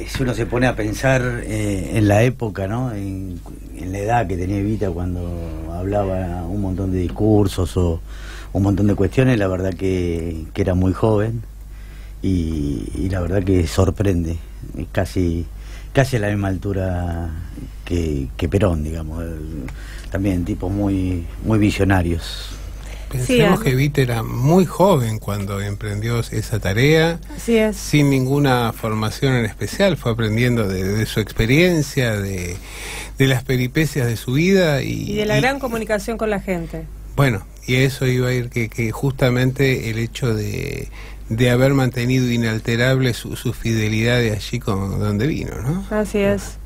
si uno se pone a pensar en la época, ¿no? En la edad que tenía Evita cuando hablaba un montón de discursos o un montón de cuestiones, la verdad que era muy joven y la verdad que sorprende, casi a la misma altura que Perón, digamos, también tipos muy visionarios. Pensemos que Evita era muy joven cuando emprendió esa tarea. Así es. Sin ninguna formación en especial, fue aprendiendo de su experiencia, de las peripecias de su vida. Y de la gran comunicación con la gente. Bueno, y eso iba a ir, que justamente el hecho de haber mantenido inalterable su fidelidad de allí donde vino, ¿no? Así es.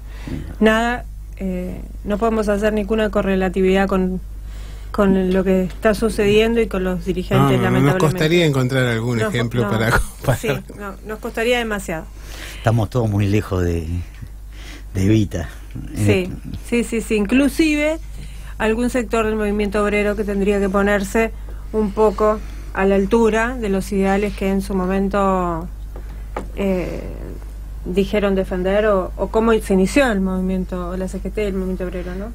Nada, no podemos hacer ninguna correlatividad con lo que está sucediendo y con los dirigentes, lamentablemente. Nos costaría encontrar algún ejemplo para comparar. Sí, nos costaría demasiado. Estamos todos muy lejos de Evita. Sí. Inclusive algún sector del movimiento obrero que tendría que ponerse un poco a la altura de los ideales que en su momento dijeron defender o cómo se inició el movimiento, la CGT, el movimiento obrero, ¿no?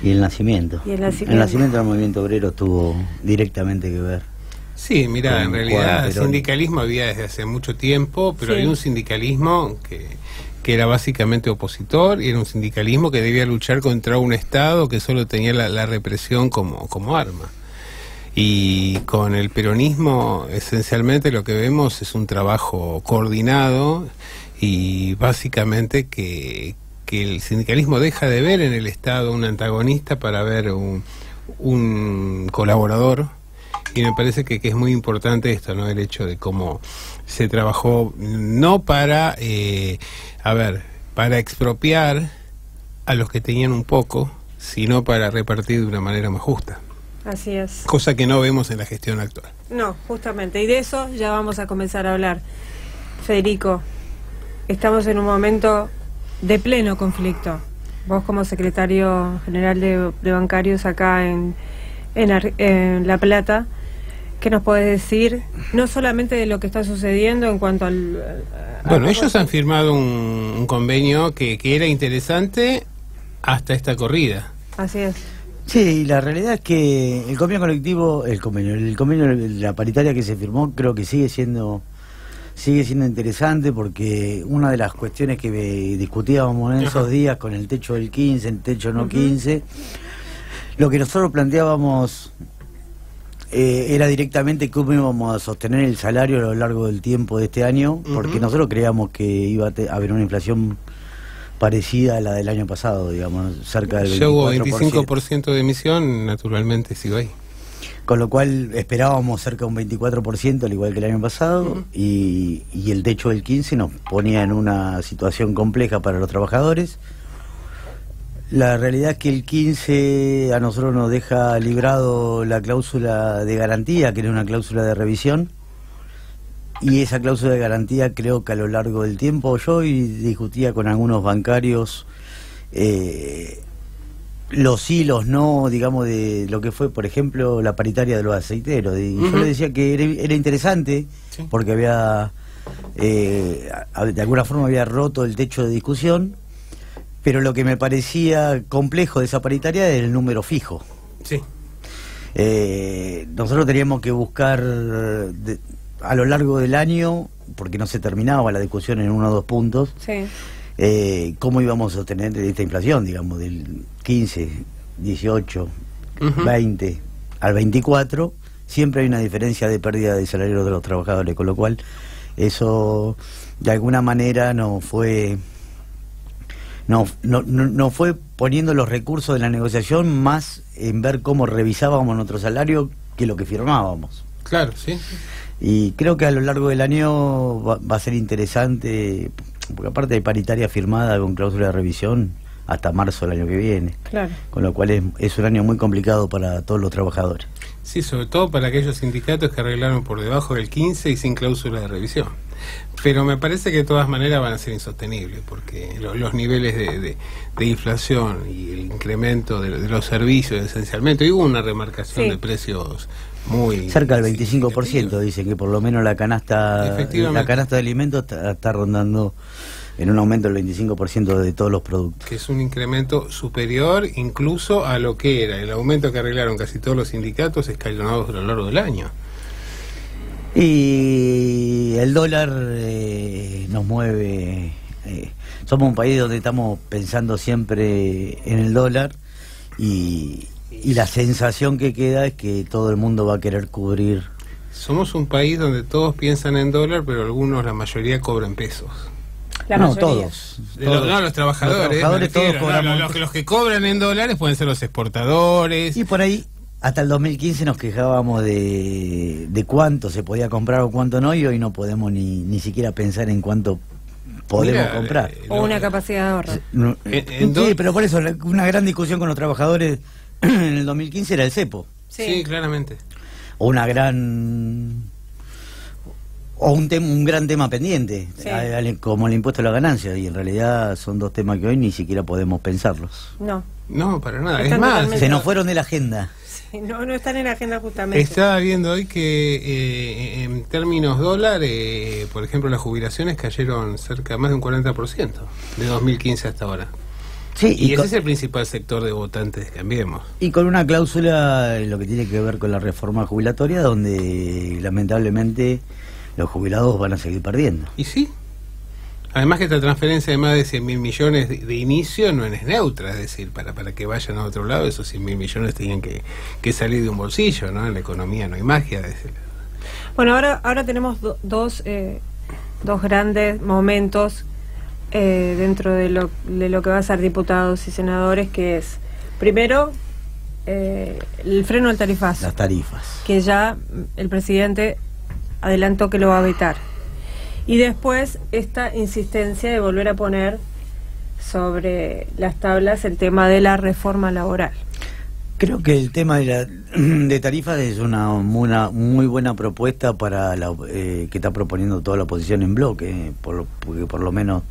Y el nacimiento. El nacimiento del movimiento obrero tuvo directamente que ver. Sí, mira, en realidad el sindicalismo había desde hace mucho tiempo, pero había un sindicalismo que era básicamente opositor, y era un sindicalismo que debía luchar contra un Estado que solo tenía la represión como arma. Y con el peronismo esencialmente lo que vemos es un trabajo coordinado y básicamente que el sindicalismo deja de ver en el Estado un antagonista para ver un colaborador, y me parece que es muy importante esto, ¿no? El hecho de cómo se trabajó no para expropiar a los que tenían un poco, sino para repartir de una manera más justa. Así es. Cosa que no vemos en la gestión actual. No, justamente, y de eso ya vamos a comenzar a hablar. Federico, estamos en un momento de pleno conflicto. Vos como secretario general de bancarios acá en La Plata, ¿qué nos podés decir? No solamente de lo que está sucediendo en cuanto al... Bueno, ellos han firmado un convenio que era interesante hasta esta corrida. Así es. Sí, la realidad es que el convenio colectivo, el convenio, la paritaria que se firmó, creo que sigue siendo interesante, porque una de las cuestiones que discutíamos en esos días con el techo del 15, el techo no 15, lo que nosotros planteábamos era directamente cómo íbamos a sostener el salario a lo largo del tiempo de este año, porque nosotros creíamos que iba a haber una inflación parecida a la del año pasado, digamos, cerca del 24%. Ya hubo 25% de emisión, naturalmente sigo ahí. Con lo cual esperábamos cerca de un 24%, al igual que el año pasado, y el techo del 15 nos ponía en una situación compleja para los trabajadores. La realidad es que el 15 a nosotros nos deja librado la cláusula de garantía, que era una cláusula de revisión, y esa cláusula de garantía creo que a lo largo del tiempo yo discutía con algunos bancarios los sí, los no, digamos, de lo que fue, por ejemplo, la paritaria de los aceiteros. Y yo le decía que era interesante, porque había, de alguna forma había roto el techo de discusión, pero lo que me parecía complejo de esa paritaria era el número fijo. Sí. Nosotros teníamos que buscar a lo largo del año, porque no se terminaba la discusión en 1 o 2 puntos, cómo íbamos a sostener esta inflación, digamos, del 15, 18, 20 al 24, siempre hay una diferencia de pérdida de salario de los trabajadores, con lo cual eso de alguna manera no fue poniendo los recursos de la negociación más en ver cómo revisábamos nuestro salario que lo que firmábamos. Claro, sí. Y creo que a lo largo del año va a ser interesante, porque aparte hay paritaria firmada con cláusula de revisión hasta marzo del año que viene. Claro. Con lo cual es un año muy complicado para todos los trabajadores. Sí, sobre todo para aquellos sindicatos que arreglaron por debajo del 15 y sin cláusula de revisión. Pero me parece que de todas maneras van a ser insostenibles, porque los niveles de inflación y el incremento de los servicios esencialmente, hubo una remarcación de precios muy cerca del 25%, dicen que por lo menos la canasta de alimentos está rondando en un aumento del 25% de todos los productos. Que es un incremento superior incluso a lo que era el aumento que arreglaron casi todos los sindicatos escalonados a lo largo del año. Y el dólar nos mueve. Somos un país donde estamos pensando siempre en el dólar y la sensación que queda es que todo el mundo va a querer cubrir. Somos un país donde todos piensan en dólar, pero algunos, la mayoría, cobran pesos. Todos. Los trabajadores todos cobramos. los que cobran en dólares pueden ser los exportadores. Y por ahí, hasta el 2015 nos quejábamos de cuánto se podía comprar o cuánto no, y hoy no podemos ni siquiera pensar en cuánto podemos comprar. O una capacidad de ahorro. Sí, pero por eso, una gran discusión con los trabajadores en el 2015 era el cepo. Sí, claramente. O una gran... O un gran tema pendiente, sí, como el impuesto a la ganancia, y en realidad son dos temas que hoy ni siquiera podemos pensarlos. No, para nada. Están es más, se nos fueron de la agenda. Sí, no están en la agenda justamente. Estaba viendo hoy que en términos dólar, por ejemplo, las jubilaciones cayeron más de un 40% de 2015 hasta ahora. Sí, y ese es el principal sector de votantes de Cambiemos. Y con una cláusula en lo que tiene que ver con la reforma jubilatoria, donde lamentablemente los jubilados van a seguir perdiendo. Y sí. Además que esta transferencia de más de 100.000 millones de inicio no es neutra, es decir, para que vayan a otro lado, esos 100.000 millones tienen que salir de un bolsillo, ¿no? En la economía no hay magia. Bueno, ahora tenemos dos grandes momentos dentro de lo que va a ser diputados y senadores, que es, primero, el freno al tarifazo. Las tarifas. Que ya el presidente adelantó que lo va a vetar. Y después esta insistencia de volver a poner sobre las tablas el tema de la reforma laboral. Creo que el tema de tarifas es una muy buena propuesta para que está proponiendo toda la oposición en bloque, porque por lo menos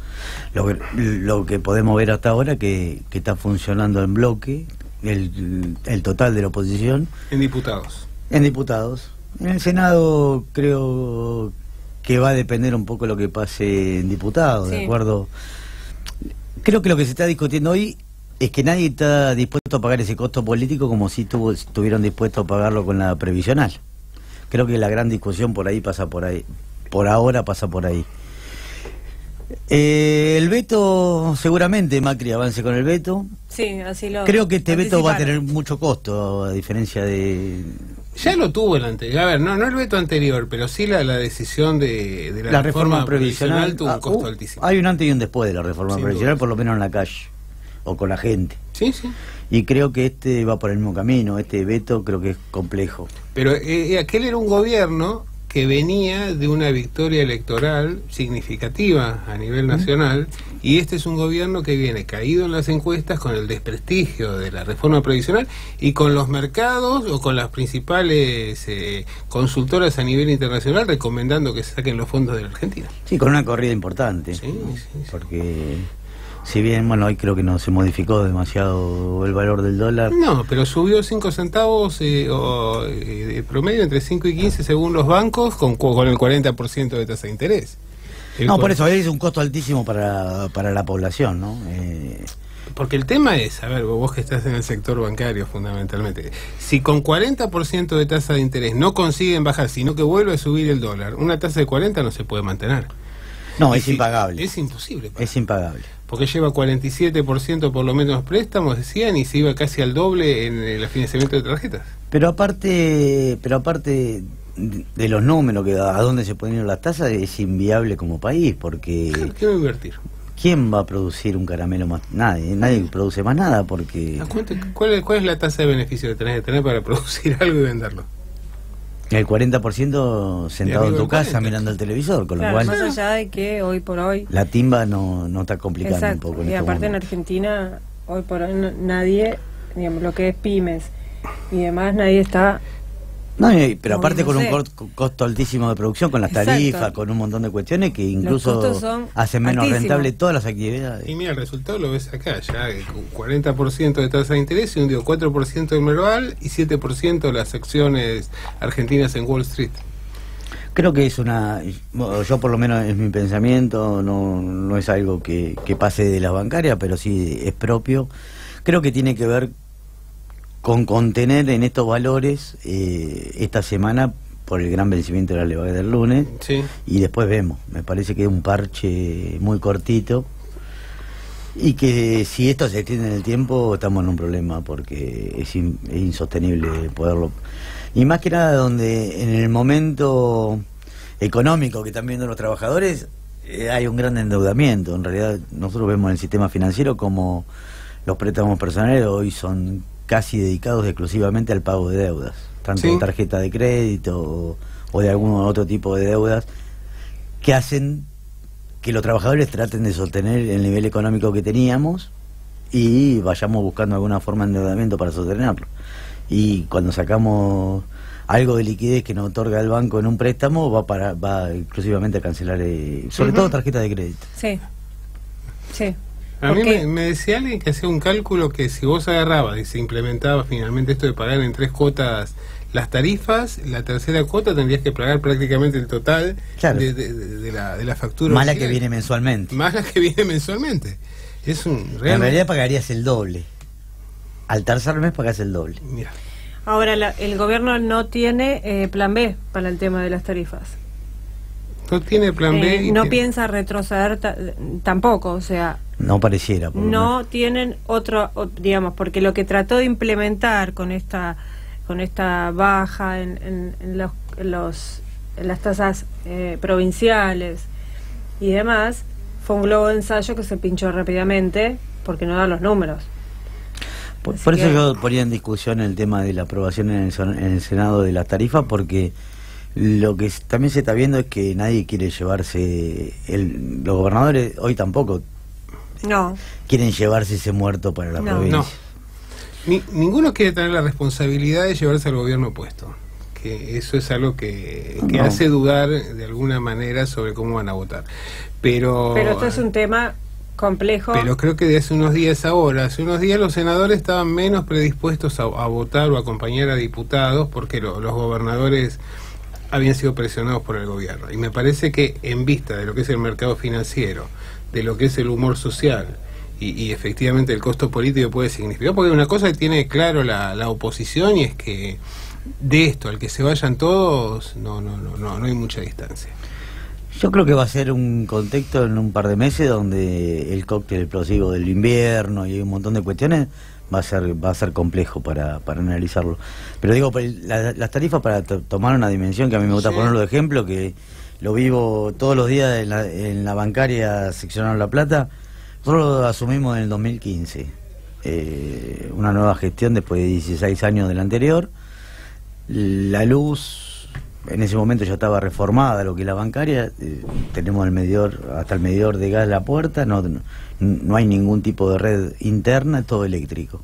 lo que podemos ver hasta ahora que está funcionando en bloque el total de la oposición. En diputados. En diputados. En el Senado creo que va a depender un poco de lo que pase en diputados, sí, ¿de acuerdo? Creo que lo que se está discutiendo hoy es que nadie está dispuesto a pagar ese costo político como si estuvieron dispuestos a pagarlo con la previsional. Creo que la gran discusión por ahí. Por ahora pasa por ahí. El veto, seguramente Macri avance con el veto. Sí, así lo... Creo que este veto va a tener mucho costo, a diferencia de... Ya lo tuvo el anterior. A ver, no el veto anterior, pero sí la decisión de la reforma previsional tuvo un costo altísimo. Hay un antes y un después de la reforma previsional, por lo menos en la calle o con la gente. Sí. Y creo que este va por el mismo camino. Este veto creo que es complejo. Pero aquel era un gobierno que venía de una victoria electoral significativa a nivel nacional, y este es un gobierno que viene caído en las encuestas con el desprestigio de la reforma previsional y con los mercados o con las principales consultoras a nivel internacional recomendando que se saquen los fondos de la Argentina. Sí, con una corrida importante. Sí. Porque si bien, hoy creo que no se modificó demasiado el valor del dólar. No, pero subió 5 centavos de promedio entre 5 y 15 según los bancos, con el 40% de tasa de interés. Por eso es un costo altísimo para la población, ¿no? Porque el tema es, a ver, vos que estás en el sector bancario fundamentalmente, si con 40% de tasa de interés no consiguen bajar, sino que vuelve a subir el dólar, una tasa de 40 no se puede mantener. No, es impagable. Es imposible. Es impagable. Porque lleva 47% por lo menos préstamos, decían, y se iba casi al doble en el financiamiento de tarjetas. Pero aparte de los números, que a dónde se pueden ir las tasas, es inviable como país, porque... Claro, ¿qué va a invertir? ¿Quién va a producir un caramelo más? Nadie produce más nada, porque... ¿Cuál es la tasa de beneficio que tenés que tener para producir algo y venderlo? El 40% sentado en tu casa mirando el televisor, con lo cual... Más allá de que hoy por hoy... La timba no está complicando. Exacto, un poco. Y aparte en Argentina, hoy por hoy nadie, digamos, lo que es pymes y demás, nadie está... No, pero aparte con un costo altísimo de producción, con las tarifas, con un montón de cuestiones que incluso hacen menos rentable todas las actividades. Y mira, el resultado lo ves acá, ya 40% de tasa de interés, y un 4% del Merval y 7% de las acciones argentinas en Wall Street. Creo que es yo por lo menos es mi pensamiento, no es algo que pase de la bancaria, pero sí es propio. Creo que tiene que ver con contener en estos valores esta semana por el gran vencimiento de la leva del lunes, sí. Y después vemos. Me parece que es un parche muy cortito y que si esto se extiende en el tiempo estamos en un problema porque es insostenible poderlo. Y más que nada donde en el momento económico que están viendo los trabajadores hay un gran endeudamiento. En realidad nosotros vemos en el sistema financiero como los préstamos personales hoy son casi dedicados exclusivamente al pago de deudas, tanto de tarjeta de crédito o de algún otro tipo de deudas que hacen que los trabajadores traten de sostener el nivel económico que teníamos y vayamos buscando alguna forma de endeudamiento para sostenerlo. Y cuando sacamos algo de liquidez que nos otorga el banco en un préstamo, va exclusivamente a cancelar, sobre todo tarjeta de crédito. Sí, sí. A mí me decía alguien que hacía un cálculo que si vos agarrabas y se implementaba finalmente esto de pagar en 3 cuotas las tarifas, la tercera cuota tendrías que pagar prácticamente el total, claro, de la factura. Más la que viene mensualmente. Más la que viene mensualmente. En realidad pagarías el doble. Al tercer mes pagás el doble. Mira. Ahora, el gobierno no tiene plan B para el tema de las tarifas. No tiene plan B. No piensa retroceder tampoco, o sea... No pareciera. No tienen digamos, porque lo que trató de implementar con esta baja en las tasas provinciales y demás, fue un globo de ensayo que se pinchó rápidamente porque no da los números. Por eso yo ponía en discusión el tema de la aprobación en el Senado de las tarifas, porque lo que también se está viendo es que nadie quiere llevarse, los gobernadores hoy tampoco quieren llevarse ese muerto para la provincia. No. Ninguno quiere tener la responsabilidad de llevarse al gobierno puesto, que eso es algo que hace dudar de alguna manera sobre cómo van a votar. Pero esto es un tema complejo. Pero creo que de hace unos días los senadores estaban menos predispuestos a votar o acompañar a diputados porque los gobernadores habían sido presionados por el gobierno. Y me parece que en vista de lo que es el mercado financiero, de lo que es el humor social y efectivamente el costo político puede significar, porque una cosa que tiene claro la oposición y es que de esto al que se vayan todos no hay mucha distancia. Yo creo que va a ser un contexto en un par de meses donde el cóctel explosivo del invierno y un montón de cuestiones va a ser complejo para analizarlo. Pero digo, las tarifas, para tomar una dimensión que a mí me gusta ponerlo de ejemplo, que lo vivo todos los días en la bancaria seccional La Plata. Nosotros lo asumimos en el 2015, una nueva gestión después de 16 años de la anterior. La luz en ese momento ya estaba reformada, lo que es la bancaria. Tenemos hasta el medidor de gas a la puerta, no hay ningún tipo de red interna, es todo eléctrico,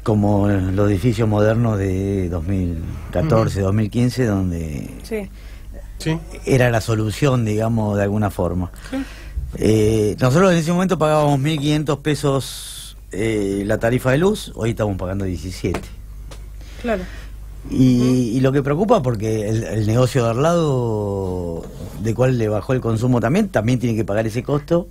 como los edificios modernos de 2014, 2015, donde era la solución, digamos, de alguna forma. Nosotros en ese momento pagábamos 1.500 pesos la tarifa de luz, hoy estamos pagando 17. Claro. Y lo que preocupa, porque el negocio de al lado, de cual le bajó el consumo también tiene que pagar ese costo.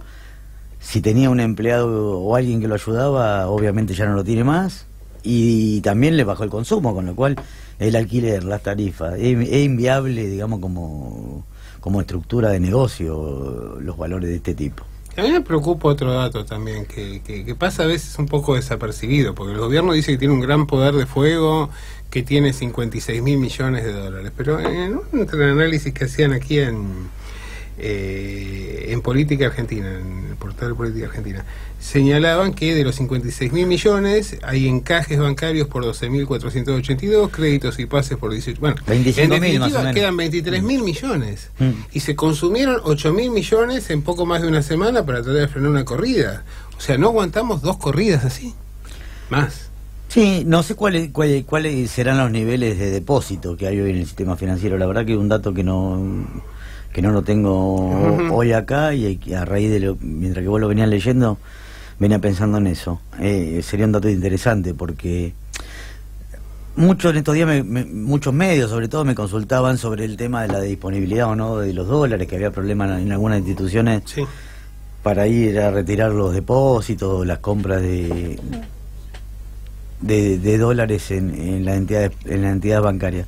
Si tenía un empleado o alguien que lo ayudaba, obviamente ya no lo tiene más, y también le bajó el consumo, con lo cual el alquiler, las tarifas, es inviable, digamos, como estructura de negocio, los valores de este tipo. A mí me preocupa otro dato también, que pasa a veces un poco desapercibido, porque el gobierno dice que tiene un gran poder de fuego, que tiene 56.000 millones de dólares, pero en un análisis que hacían aquí en Política Argentina, en el portal de Política Argentina, señalaban que de los 56.000 millones hay encajes bancarios por 12.482, créditos y pases por 18. Bueno, 25.000 más o menos. Quedan 23.000 millones. Y se consumieron 8.000 millones en poco más de una semana para tratar de frenar una corrida. O sea, no aguantamos 2 corridas así. Más. Sí, no sé cuáles serán los niveles de depósito que hay hoy en el sistema financiero. La verdad que es un dato que no lo tengo hoy acá, y a raíz de mientras que vos lo venías leyendo, venía pensando en eso. Sería un dato interesante, porque Muchos en estos días, muchos medios sobre todo me consultaban sobre el tema de la disponibilidad o no de los dólares, que había problemas en algunas instituciones para ir a retirar los depósitos, las compras de dólares en la entidad bancaria.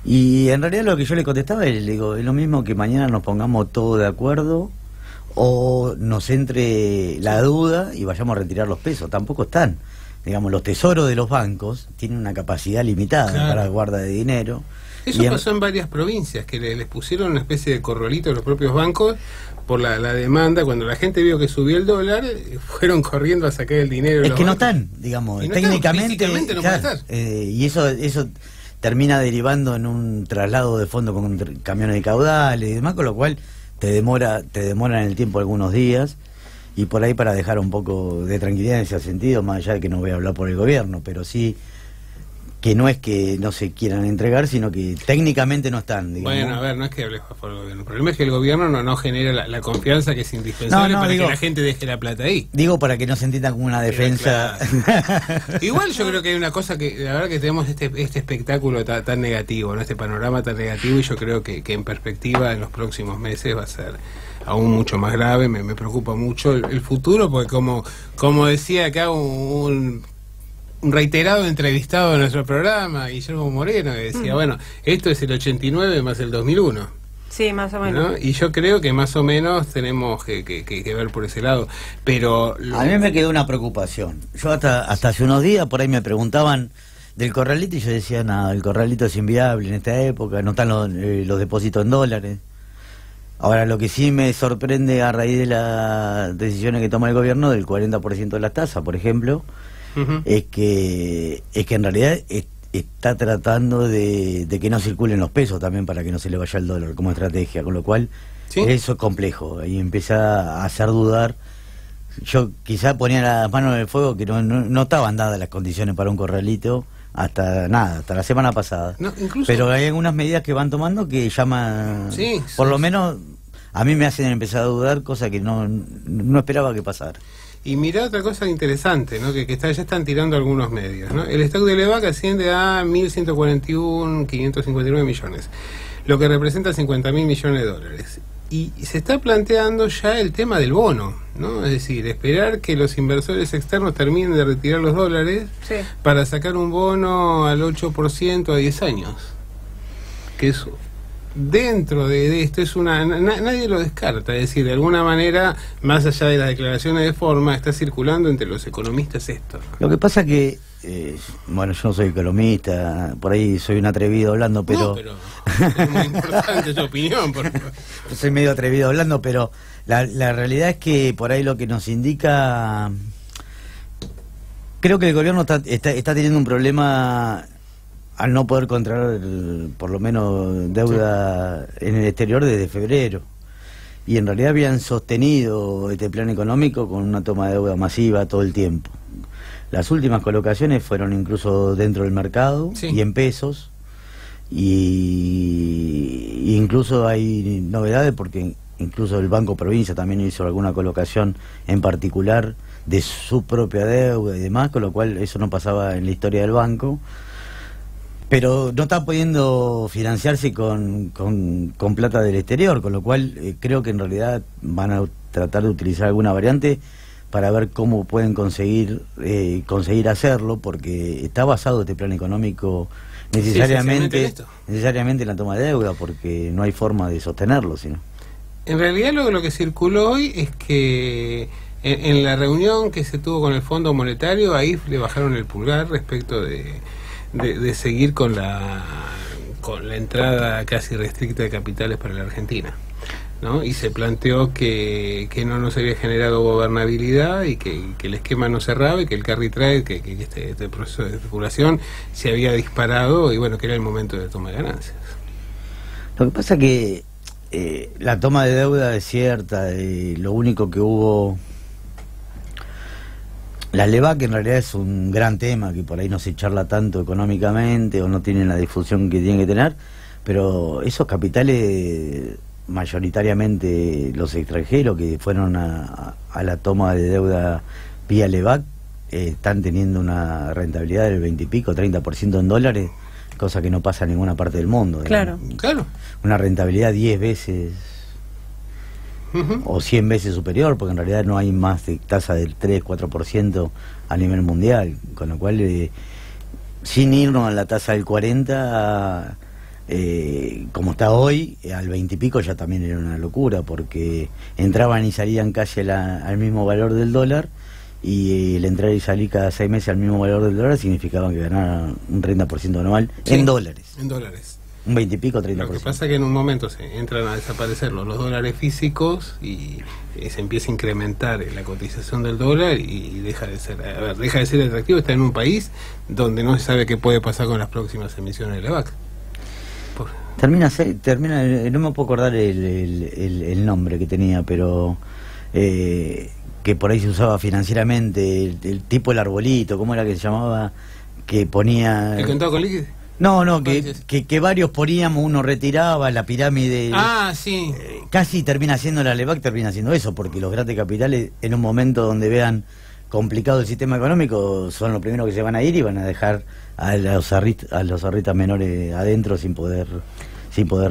Y en realidad lo que yo le contestaba es, le digo, es lo mismo que mañana nos pongamos todos de acuerdo o nos entre la duda y vayamos a retirar los pesos. Tampoco están. Digamos, los tesoros de los bancos tienen una capacidad limitada para guarda de dinero. Eso pasó en varias provincias, que les pusieron una especie de corralito a los propios bancos por la demanda. Cuando la gente vio que subió el dólar, fueron corriendo a sacar el dinero. Es que no están, digamos, técnicamente no puede estar. Y eso termina derivando en un traslado de fondo con camiones de caudales y demás, con lo cual te demora en el tiempo algunos días. Y por ahí, para dejar un poco de tranquilidad en ese sentido, más allá de que no voy a hablar por el gobierno, pero sí que no es que no se quieran entregar, sino que técnicamente no están, digamos. Bueno, a ver, no es que hables por el gobierno. El problema es que el gobierno no genera la confianza que es indispensable para que la gente deje la plata ahí. Digo, para que no se entienda como una defensa. Claro. Igual yo creo que hay una cosa que, la verdad, que tenemos este espectáculo tan negativo, ¿no? Este panorama tan negativo, y yo creo que en perspectiva en los próximos meses va a ser aún mucho más grave. Me preocupa mucho el futuro, porque como decía acá un reiterado entrevistado en nuestro programa, Guillermo Moreno, que decía, bueno, esto es el 89 más el 2001. Sí, más o menos. ¿No? Y yo creo que más o menos tenemos que ver por ese lado. Pero a mí me quedó una preocupación. Yo hasta hace unos días por ahí me preguntaban del corralito y yo decía, nada, el corralito es inviable en esta época, no están los depósitos en dólares. Ahora, lo que sí me sorprende a raíz de las decisiones que toma el gobierno del 40% de las tasas, por ejemplo, es que en realidad está tratando de que no circulen los pesos también, para que no se le vaya el dólar como estrategia, con lo cual eso es complejo y empieza a hacer dudar. Yo quizá ponía las manos en el fuego que no estaban dadas las condiciones para un corralito hasta la semana pasada. Pero hay algunas medidas que van tomando que llaman, por lo menos a mí me hacen empezar a dudar, cosa que no esperaba que pasara. Y mirá otra cosa interesante, ¿no? Que ya están tirando algunos medios, ¿no? El stock de Levac asciende a 1.141.559 millones, lo que representa 50.000 millones de dólares. Y se está planteando ya el tema del bono, ¿no? Es decir, esperar que los inversores externos terminen de retirar los dólares para sacar un bono al 8% a 10 años. Que eso, dentro de esto, es nadie lo descarta. Es decir, de alguna manera, más allá de las declaraciones de forma, está circulando entre los economistas esto. Lo que pasa que bueno, yo no soy economista, por ahí soy un atrevido hablando, pero... No, pero es muy importante tu opinión, por favor. Yo soy medio atrevido hablando, pero la realidad es que por ahí lo que nos indica... Creo que el gobierno está teniendo un problema al no poder contraer por lo menos deuda en el exterior desde febrero. Y en realidad habían sostenido este plan económico con una toma de deuda masiva todo el tiempo. Las últimas colocaciones fueron incluso dentro del mercado y en pesos, y incluso hay novedades porque incluso el Banco Provincia también hizo alguna colocación en particular de su propia deuda y demás, con lo cual eso no pasaba en la historia del banco. Pero no está pudiendo financiarse con plata del exterior, con lo cual creo que en realidad van a tratar de utilizar alguna variante para ver cómo pueden conseguir hacerlo, porque está basado este plan económico necesariamente en la toma de deuda, porque no hay forma de sostenerlo, sino. En realidad lo que circuló hoy es que en la reunión que se tuvo con el Fondo Monetario, ahí le bajaron el pulgar respecto de seguir con la entrada casi restricta de capitales para la Argentina, ¿no? Y se planteó que no se había generado gobernabilidad y que el esquema no cerraba y que el carry trade, que este proceso de especulación se había disparado y bueno, que era el momento de toma de ganancias. Lo que pasa que la toma de deuda es cierta, lo único que hubo... La Levac en realidad es un gran tema que por ahí no se charla tanto económicamente o no tiene la difusión que tiene que tener, pero esos capitales, mayoritariamente los extranjeros que fueron a la toma de deuda vía Levac, están teniendo una rentabilidad del 20 y pico, 30% en dólares, cosa que no pasa en ninguna parte del mundo. Claro. Una rentabilidad 10 veces o 100 veces superior, porque en realidad no hay más de tasa del 3-4% a nivel mundial, con lo cual, sin irnos a la tasa del 40%, como está hoy, al 20 y pico ya también era una locura, porque entraban y salían casi al mismo valor del dólar, y el entrar y salir cada 6 meses al mismo valor del dólar significaba que ganaran un 30% anual en dólares. En dólares. Un 20 y pico, 30%. Lo que pasa es que en un momento se entran a desaparecer los dólares físicos y se empieza a incrementar la cotización del dólar y deja de ser atractivo. Está en un país donde no se sabe qué puede pasar con las próximas emisiones de la vaca. Termina, no me puedo acordar el nombre que tenía, pero que por ahí se usaba financieramente, el tipo el arbolito, ¿cómo era que se llamaba? Que ponía... ¿El contado con líquido? No, que varios poníamos, uno retiraba la pirámide. Sí. Casi termina siendo la LEVAC, termina siendo eso, porque los grandes capitales, en un momento donde vean complicado el sistema económico, son los primeros que se van a ir y van a dejar a los ahorritas menores adentro sin poder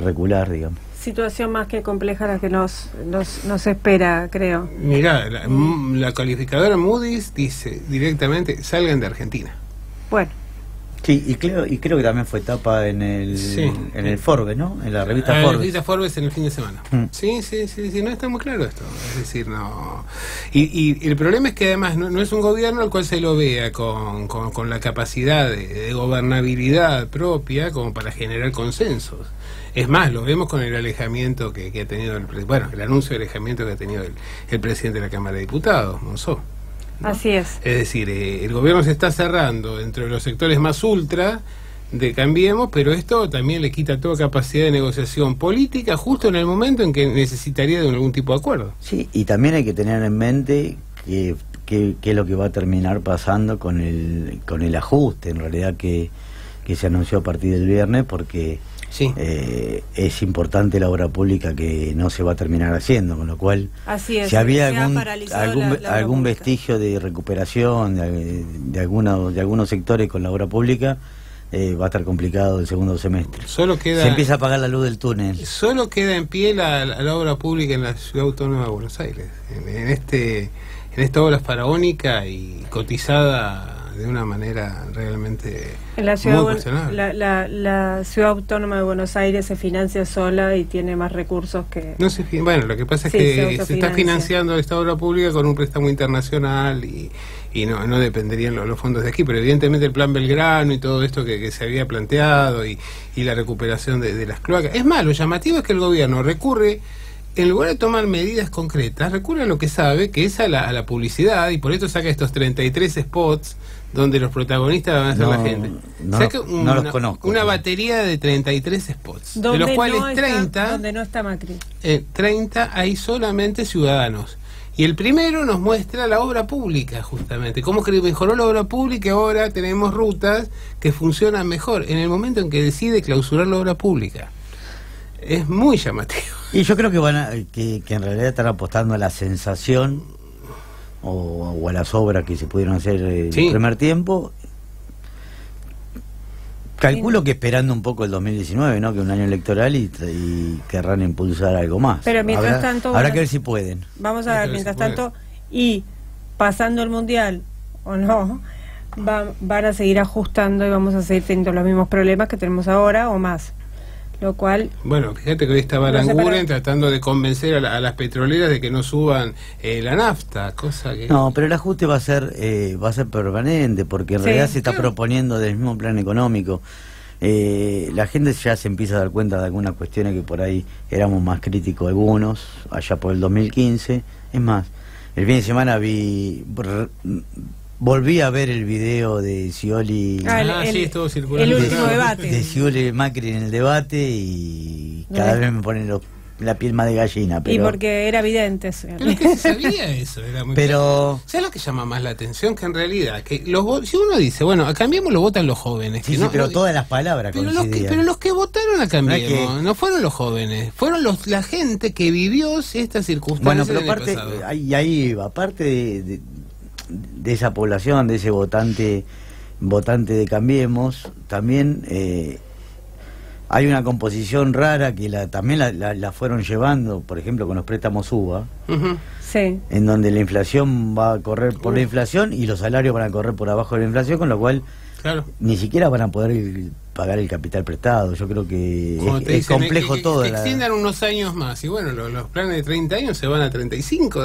recular, digamos. Situación más que compleja la que nos espera, creo. Mirá, la calificadora Moody's dice directamente: salgan de Argentina. Bueno. Sí, y creo que también fue etapa en el Forbes, ¿no? En la revista Forbes. La revista Forbes en el fin de semana. Sí, no está muy claro esto. Es decir, no. Y el problema es que además no es un gobierno al cual se lo vea con la capacidad de gobernabilidad propia como para generar consensos. Es más, lo vemos con el alejamiento que ha tenido el anuncio de alejamiento que ha tenido el presidente de la Cámara de Diputados, Monzó. ¿No? Así es. Es decir, el gobierno se está cerrando entre los sectores más ultra de Cambiemos, pero esto también le quita toda capacidad de negociación política justo en el momento en que necesitaría de algún tipo de acuerdo. Sí, y también hay que tener en mente que es lo que va a terminar pasando con el ajuste, en realidad, que se anunció a partir del viernes, porque es importante la obra pública que no se va a terminar haciendo, con lo cual, si había algún vestigio de recuperación de algunos sectores con la obra pública, va a estar complicado el segundo semestre. Se empieza a apagar la luz del túnel. Solo queda en pie la obra pública en la Ciudad Autónoma de Buenos Aires, en esta obra faraónica y cotizada de una manera realmente muy cuestionable. La Ciudad Autónoma de Buenos Aires se financia sola y tiene más recursos que... Bueno, lo que pasa es que se está financiando esta obra pública con un préstamo internacional y no dependerían los fondos de aquí, pero evidentemente el plan Belgrano y todo esto que se había planteado y la recuperación de las cloacas. Es más, lo llamativo es que el gobierno recurre, en lugar de tomar medidas concretas, recurre a lo que sabe, que es a la publicidad, y por eso saca estos 33 spots donde los protagonistas van a ser la gente. Saca no los conozco. Una batería de 33 spots, de los cuales 30... Donde no está Macri. 30 hay solamente ciudadanos. Y el primero nos muestra la obra pública, justamente. Cómo que mejoró la obra pública, ahora tenemos rutas que funcionan mejor, en el momento en que decide clausurar la obra pública. Es muy llamativo. Y yo creo que en realidad están apostando a la sensación o a las obras que se pudieron hacer el primer tiempo. Calculo que esperando un poco el 2019, ¿no? Que es un año electoral y querrán impulsar algo más. Pero mientras tanto... Habrá que ver si pueden. Vamos a ver, mientras tanto, y pasando el Mundial o no, van a seguir ajustando y vamos a seguir teniendo los mismos problemas que tenemos ahora o más. Lo cual... Bueno, fíjate que hoy está Aranguren tratando de convencer a las petroleras de que no suban la nafta, cosa que... No, pero el ajuste va a ser permanente, porque en realidad se está proponiendo del mismo plan económico. La gente ya se empieza a dar cuenta de algunas cuestiones que por ahí éramos más críticos algunos, allá por el 2015. Es más, el fin de semana volví a ver el video de Scioli. Estuvo circulando. El último debate. De Scioli Macri en el debate, y cada vez me ponen la piel más de gallina. Y porque era evidente. Pero es que se sabía eso. Era muy claro. ¿Sabes lo que llama más la atención? Que en realidad, si uno dice, bueno, a Cambiemos lo votan los jóvenes. Sí, pero todas las palabras coincidían. Pero los que votaron a Cambiemos no fueron los jóvenes, fueron la gente que vivió estas circunstancias. Bueno, pero aparte de esa población, de ese votante de Cambiemos, también hay una composición rara que también la fueron llevando, por ejemplo, con los préstamos UBA, sí, en donde la inflación va a correr por la inflación y los salarios van a correr por abajo de la inflación, con lo cual ni siquiera van a poder pagar el capital prestado. Yo creo que es complejo todo. Que extiendan unos años más, y bueno, los planes de 30 años se van a 35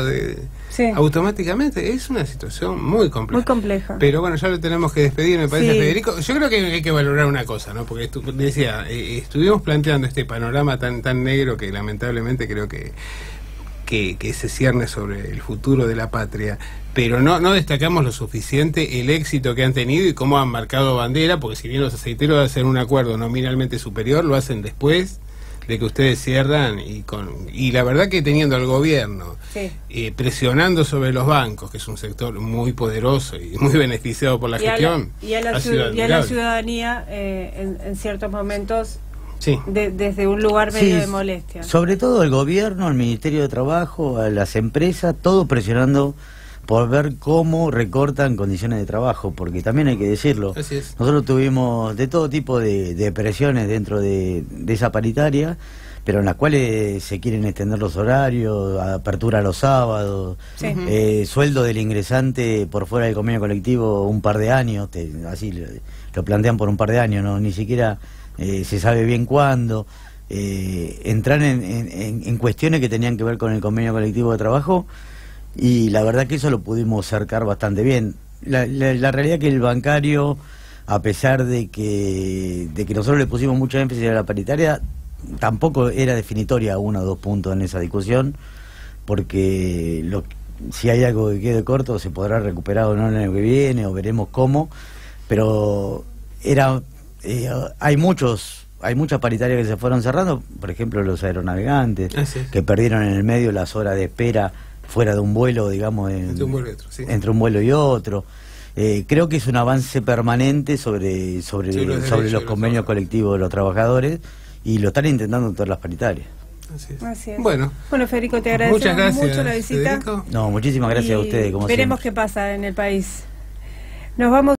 automáticamente. Es una situación muy compleja. Muy compleja. Pero bueno, ya lo tenemos que despedir, me parece, Federico. Yo creo que hay que valorar una cosa, ¿no? Porque decía, estuvimos planteando este panorama tan negro que lamentablemente creo que se cierne sobre el futuro de la patria, pero no destacamos lo suficiente el éxito que han tenido y cómo han marcado bandera, porque si bien los aceiteros hacen un acuerdo nominalmente superior, lo hacen después de que ustedes cierran, y la verdad que teniendo al gobierno presionando sobre los bancos, que es un sector muy poderoso y muy beneficiado por la gestión, y a la ciudadanía en ciertos momentos desde un lugar medio de molestia. Sobre todo el gobierno, el Ministerio de Trabajo, a las empresas, todo presionando por ver cómo recortan condiciones de trabajo, porque también hay que decirlo, nosotros tuvimos de todo tipo de presiones dentro de esa paritaria, pero en las cuales se quieren extender los horarios, apertura los sábados, sueldo del ingresante por fuera del convenio colectivo un par de años, así lo plantean por un par de años, no ni siquiera se sabe bien cuándo, entrar en cuestiones que tenían que ver con el convenio colectivo de trabajo, y la verdad que eso lo pudimos cercar bastante bien. La realidad es que el bancario, a pesar de que nosotros le pusimos mucha énfasis a la paritaria, tampoco era definitoria 1 o 2 puntos en esa discusión, porque si hay algo que quede corto se podrá recuperar o no el año que viene, o veremos cómo, pero hay muchas paritarias que se fueron cerrando, por ejemplo los aeronavegantes, que perdieron en el medio las horas de espera fuera de un vuelo, digamos, entre un vuelo y otro. Creo que es un avance permanente sobre los convenios colectivos de los trabajadores, y lo están intentando en todas las paritarias. Así es. Bueno, Federico, te agradecemos mucho la visita. Federico. No, muchísimas gracias a ustedes. Como veremos qué pasa en el país. Nos vamos.